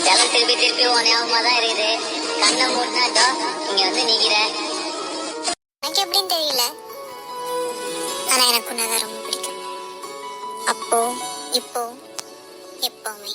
ஜலம் திருப்பி திருப்பி உன் ஞாபகமா தான் இருக்குது. கண்ணை மூடினா இதோ இங்க வந்து நிக்கிற. எனக்கு எப்படின்னு தெரியல, ஆனா எனக்கு உன்னதான் ரொம்ப பிடிக்கும். அப்போ இப்போ எப்பவுமே.